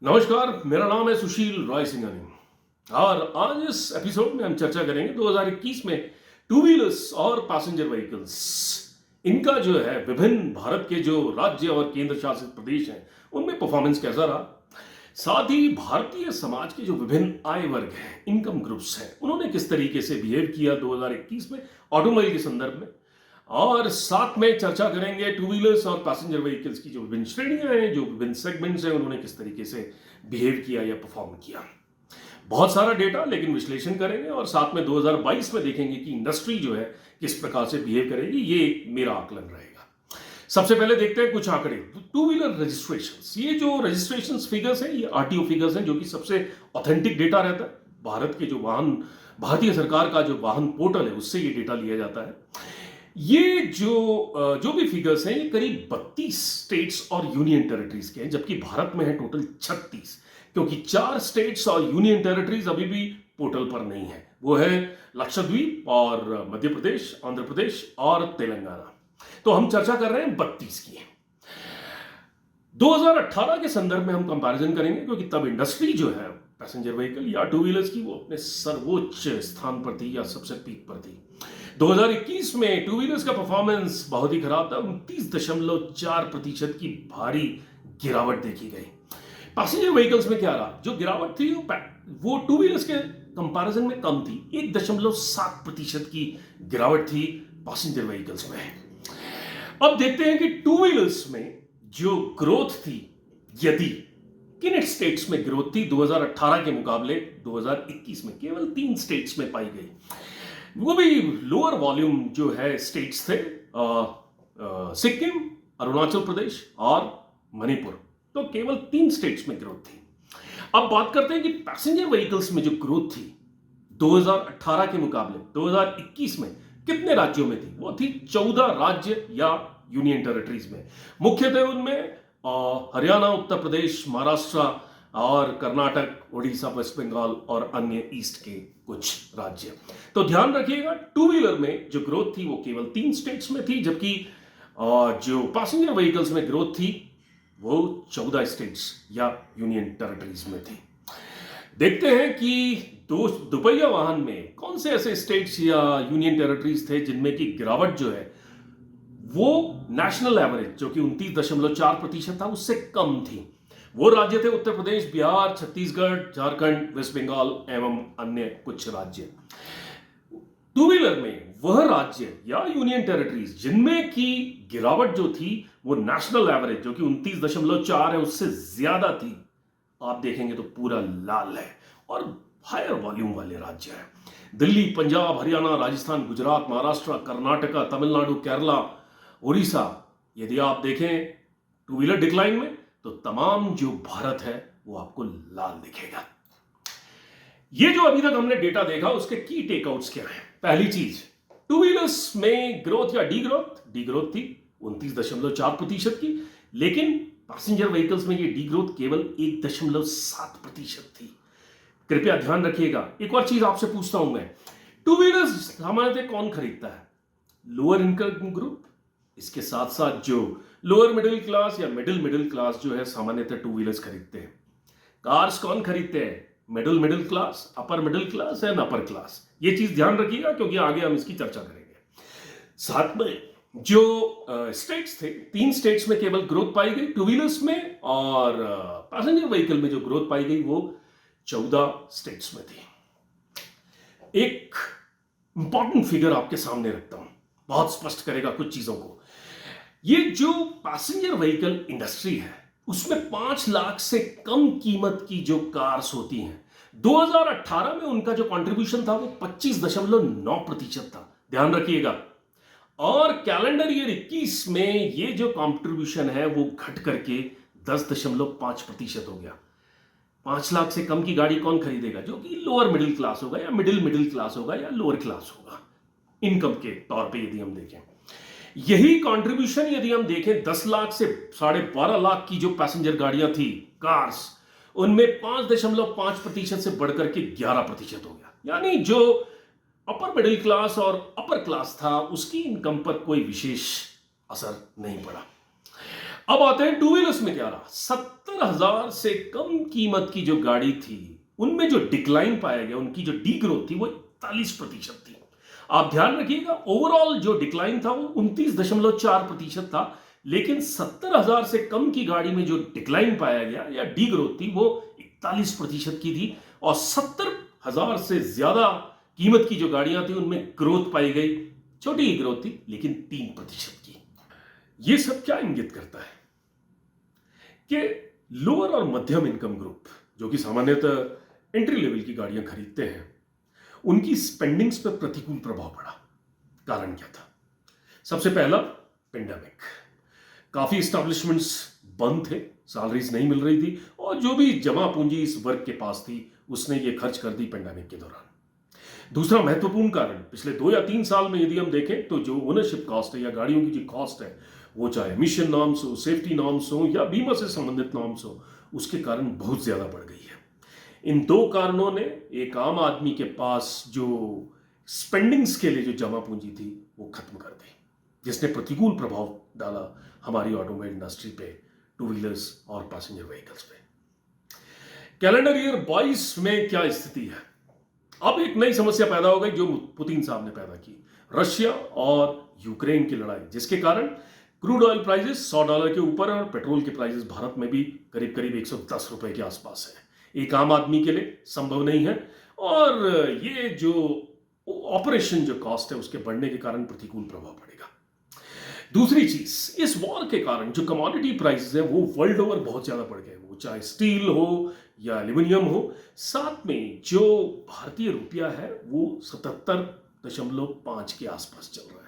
नमस्कार, मेरा नाम है सुशील रॉय सिंघानिया और आज इस एपिसोड में हम चर्चा करेंगे 2021 में टू व्हीलर्स और पैसेंजर व्हीकल्स इनका जो है विभिन्न भारत के जो राज्य और केंद्र शासित प्रदेश हैं उनमें परफॉर्मेंस कैसा रहा। साथ ही भारतीय समाज के जो विभिन्न आय वर्ग हैं, इनकम ग्रुप्स हैं, उन्होंने किस तरीके से बिहेव किया 2021 में ऑटोमोबाइल के संदर्भ में। और साथ में चर्चा करेंगे टू व्हीलर्स और पैसेंजर व्हीकल्स की जो विभिन्न श्रेणियां हैं, जो विभिन्न सेगमेंट्स हैं, उन्होंने किस तरीके से बिहेव किया या परफॉर्म किया। बहुत सारा डेटा लेकिन विश्लेषण करेंगे और साथ में 2022 में देखेंगे कि इंडस्ट्री जो है किस प्रकार से बिहेव करेगी। ये मेरा आकलन रहेगा। सबसे पहले देखते हैं कुछ आंकड़े। टू व्हीलर रजिस्ट्रेशन, ये जो रजिस्ट्रेशन फिगर्स हैं, ये आरटीओ फिगर्स हैं, जो कि सबसे ऑथेंटिक डेटा रहता है। भारत के जो वाहन, भारतीय सरकार का जो वाहन पोर्टल है, उससे ये डेटा लिया जाता है। ये जो भी फिगर्स हैं, ये करीब 32 स्टेट्स और यूनियन टेरिटरीज के हैं, जबकि भारत में है टोटल 36, क्योंकि 4 स्टेट्स और यूनियन टेरिटरीज अभी भी पोर्टल पर नहीं है। वो है लक्षद्वीप और मध्य प्रदेश, आंध्र प्रदेश और तेलंगाना। तो हम चर्चा कर रहे हैं 32 की। 2018 के संदर्भ में हम कंपैरिजन करेंगे, क्योंकि तब इंडस्ट्री जो है पैसेंजर व्हीकल या टू व्हीलर्स की, वो अपने सर्वोच्च स्थान पर थी या सबसे पीक पर थी। 2021 में टू व्हीलर्स का परफॉर्मेंस बहुत ही खराब था। 29.4% की भारी गिरावट देखी गई। पैसेंजर व्हीकल्स में क्या रहा? जो गिरावट थी वो टू व्हीलर्स के कंपैरिजन में कम थी। 1.7% की गिरावट थी पैसेंजर व्हीकल्स में। अब देखते हैं कि टू व्हीलर्स में जो ग्रोथ थी, यदि किन स्टेट्स में ग्रोथ थी 2018 के मुकाबले 2021 में, केवल 3 स्टेट्स में पाई गई। वो भी लोअर वॉल्यूम जो है स्टेट्स थे, सिक्किम, अरुणाचल प्रदेश और मणिपुर। तो केवल 3 स्टेट्स में ग्रोथ थी। अब बात करते हैं कि पैसेंजर व्हीकल्स में जो ग्रोथ थी 2018 के मुकाबले 2021 में कितने राज्यों में थी? वो थी 14 राज्य या यूनियन टेरिटरीज में। मुख्यतः उनमें हरियाणा, उत्तर प्रदेश, महाराष्ट्र और कर्नाटक, उड़ीसा, वेस्ट बंगाल और अन्य ईस्ट के कुछ राज्य। तो ध्यान रखिएगा, टू व्हीलर में जो ग्रोथ थी वो केवल 3 स्टेट्स में थी, जबकि जो पैसेंजर व्हीकल्स में ग्रोथ थी वो 14 स्टेट्स या यूनियन टेरिटरीज में थी। देखते हैं कि दोपहिया वाहन में कौन से ऐसे स्टेट्स या यूनियन टेरिटरीज थे जिनमें की गिरावट जो है वो नेशनल एवरेज, जो कि 29.4% था, उससे कम थी। वो राज्य थे उत्तर प्रदेश, बिहार, छत्तीसगढ़, झारखंड, वेस्ट बंगाल एवं अन्य कुछ राज्य। टू व्हीलर में वह राज्य या यूनियन टेरिटरीज जिनमें की गिरावट जो थी वो नेशनल एवरेज, जो कि 29.4 है, उससे ज्यादा थी, आप देखेंगे तो पूरा लाल है और हायर वॉल्यूम वाले राज्य है। दिल्ली, पंजाब, हरियाणा, राजस्थान, गुजरात, महाराष्ट्र, कर्नाटका, तमिलनाडु, केरला, उड़ीसा। यदि आप देखें टू व्हीलर डिक्लाइन में, तो तमाम जो भारत है वो आपको लाल दिखेगा। ये जो अभी तक हमने डेटा देखा, उसके की टेकआउट्स क्या है? पहली चीज, टू व्हीलर्स में ग्रोथ या डी ग्रोथ थी 29.4% की, लेकिन पैसेंजर व्हीकल्स में ये डी ग्रोथ केवल 1.7% थी। कृपया ध्यान रखिएगा। एक और चीज आपसे पूछता हूं मैं, टू व्हीलर्स सामान्यतः कौन खरीदता है? लोअर इनकम ग्रुप, इसके साथ साथ जो लोअर मिडिल क्लास या मिडिल क्लास जो है सामान्यतः टू व्हीलर्स खरीदते हैं। कार्स कौन खरीदते हैं? Middle class, upper middle class and upper class. ये चीज ध्यान रखिएगा, क्योंकि आगे हम इसकी चर्चा करेंगे। साथ में जो स्टेट्स थे, 3 स्टेट्स में केवल ग्रोथ पाई गई टू व्हीलर्स में, और पैसेंजर व्हीकल में जो ग्रोथ पाई गई वो 14 स्टेट्स में थी। एक इंपॉर्टेंट फिगर आपके सामने रखता हूं, बहुत स्पष्ट करेगा कुछ चीजों को। ये जो पैसेंजर व्हीकल इंडस्ट्री है, उसमें 5 लाख से कम कीमत की जो कार्स होती हैं, 2018 में उनका जो कंट्रीब्यूशन था वो 25.9% था। ध्यान रखिएगा। और कैलेंडर ईयर 21 में ये जो कंट्रीब्यूशन है वो घट करके 10.5% हो गया। 5 लाख से कम की गाड़ी कौन खरीदेगा? जो कि लोअर मिडिल क्लास होगा या मिडिल क्लास होगा या लोअर क्लास होगा, इनकम के तौर पे यदि हम देखें। यही कंट्रीब्यूशन यदि हम देखें 10 लाख से 12.5 लाख की जो पैसेंजर गाड़ियां थी, कार्स, उनमें 5.5% से बढ़कर के 11% हो गया। यानी जो अपर मिडिल क्लास और अपर क्लास था, उसकी इनकम पर कोई विशेष असर नहीं पड़ा। अब आते हैं टू व्हीलर्स में क्या रहा। 70,000 से कम कीमत की जो गाड़ी थी उनमें जो डिक्लाइन पाया गया, उनकी जो डी ग्रोथ थी वो 41% थी। आप ध्यान रखिएगा, ओवरऑल जो डिक्लाइन था वो 29.4% था, लेकिन 70,000 से कम की गाड़ी में जो डिक्लाइन पाया गया या डी ग्रोथ थी वो 41% की थी। और 70,000 से ज्यादा कीमत की जो गाड़ियां थी उनमें ग्रोथ पाई गई, छोटी ही ग्रोथ थी लेकिन 3% की। यह सब क्या इंगित करता है कि लोअर और मध्यम इनकम ग्रुप जो कि सामान्यतः एंट्री लेवल की गाड़ियां खरीदते हैं, उनकी स्पेंडिंग्स पर प्रतिकूल प्रभाव पड़ा। कारण क्या था? सबसे पहला, पेंडेमिक। काफी एस्टैब्लिशमेंट्स बंद थे, सैलरीज नहीं मिल रही थी और जो भी जमा पूंजी इस वर्ग के पास थी उसने ये खर्च कर दी पेंडेमिक के दौरान। दूसरा महत्वपूर्ण कारण, पिछले 2 या 3 साल में यदि हम देखें तो जो ओनरशिप कॉस्ट है या गाड़ियों की जो कॉस्ट है, वो चाहे एमिशन नॉर्म्स हो, सेफ्टी नॉर्म्स हो या बीमा से संबंधित नॉर्म्स हो, उसके कारण बहुत ज्यादा बढ़ गई है। इन दो कारणों ने एक आम आदमी के पास जो स्पेंडिंग्स के लिए जो जमा पूंजी थी वो खत्म कर दी, जिसने प्रतिकूल प्रभाव डाला हमारी ऑटोमोबाइल इंडस्ट्री पे, टू व्हीलर्स और पैसेंजर व्हीकल्स पे। कैलेंडर ईयर 22 में क्या स्थिति है? अब एक नई समस्या पैदा हो गई जो पुतिन साहब ने पैदा की, रशिया और यूक्रेन की लड़ाई, जिसके कारण क्रूड ऑयल प्राइसेस $100 के ऊपर है और पेट्रोल के प्राइसेस भारत में भी करीब करीब 110 रुपए के आसपास है। एक आम आदमी के लिए संभव नहीं है और ये जो ऑपरेशन जो कॉस्ट है उसके बढ़ने के कारण प्रतिकूल प्रभाव पड़ेगा। दूसरी चीज, इस वॉर के कारण जो कमोडिटी प्राइसेस है वो वर्ल्ड ओवर बहुत ज्यादा बढ़ गए, वो चाहे स्टील हो या एल्यूमिनियम हो। साथ में जो भारतीय रुपया है वो 77.5 के आसपास चल रहा है।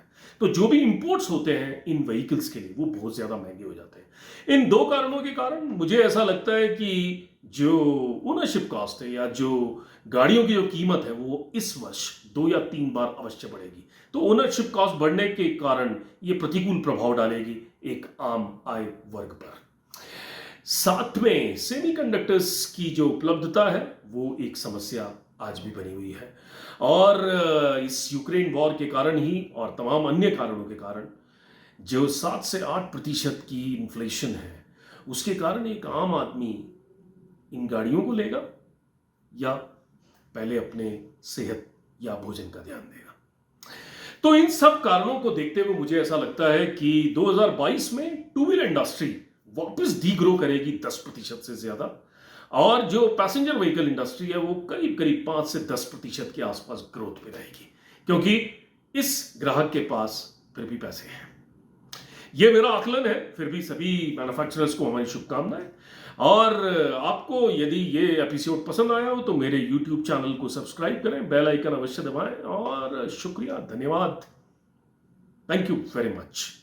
तो जो भी इंपोर्ट्स होते हैं इन व्हीकल्स के लिए वो बहुत ज्यादा महंगे हो जाते हैं। इन दो कारणों के कारण मुझे ऐसा लगता है कि जो ओनरशिप कॉस्ट है या जो गाड़ियों की जो कीमत है वो इस वर्ष 2 या 3 बार अवश्य बढ़ेगी। तो ओनरशिप कॉस्ट बढ़ने के कारण ये प्रतिकूल प्रभाव डालेगी एक आम आय वर्ग पर। साथ में सेमीकंडक्टर्स की जो उपलब्धता है वो एक समस्या आज भी बनी हुई है और इस यूक्रेन वॉर के कारण ही और तमाम अन्य कारणों के कारण जो 7 से 8% की इन्फ्लेशन है, उसके कारण एक आम आदमी इन गाड़ियों को लेगा या पहले अपने सेहत या भोजन का ध्यान देगा। तो इन सब कारणों को देखते हुए मुझे ऐसा लगता है कि 2022 में टू व्हीलर इंडस्ट्री वापस डी ग्रो करेगी 10% से ज्यादा और जो पैसेंजर व्हीकल इंडस्ट्री है वो करीब करीब 5 से 10% के आसपास ग्रोथ पे रहेगी, क्योंकि इस ग्राहक के पास फिर भी पैसे हैं। ये मेरा आकलन है, फिर भी सभी मैन्युफैक्चरर्स को हमारी शुभकामनाएं। और आपको यदि ये एपिसोड पसंद आया हो तो मेरे YouTube चैनल को सब्सक्राइब करें, बेल आइकन अवश्य दबाएं और शुक्रिया, धन्यवाद, थैंक यू वेरी मच।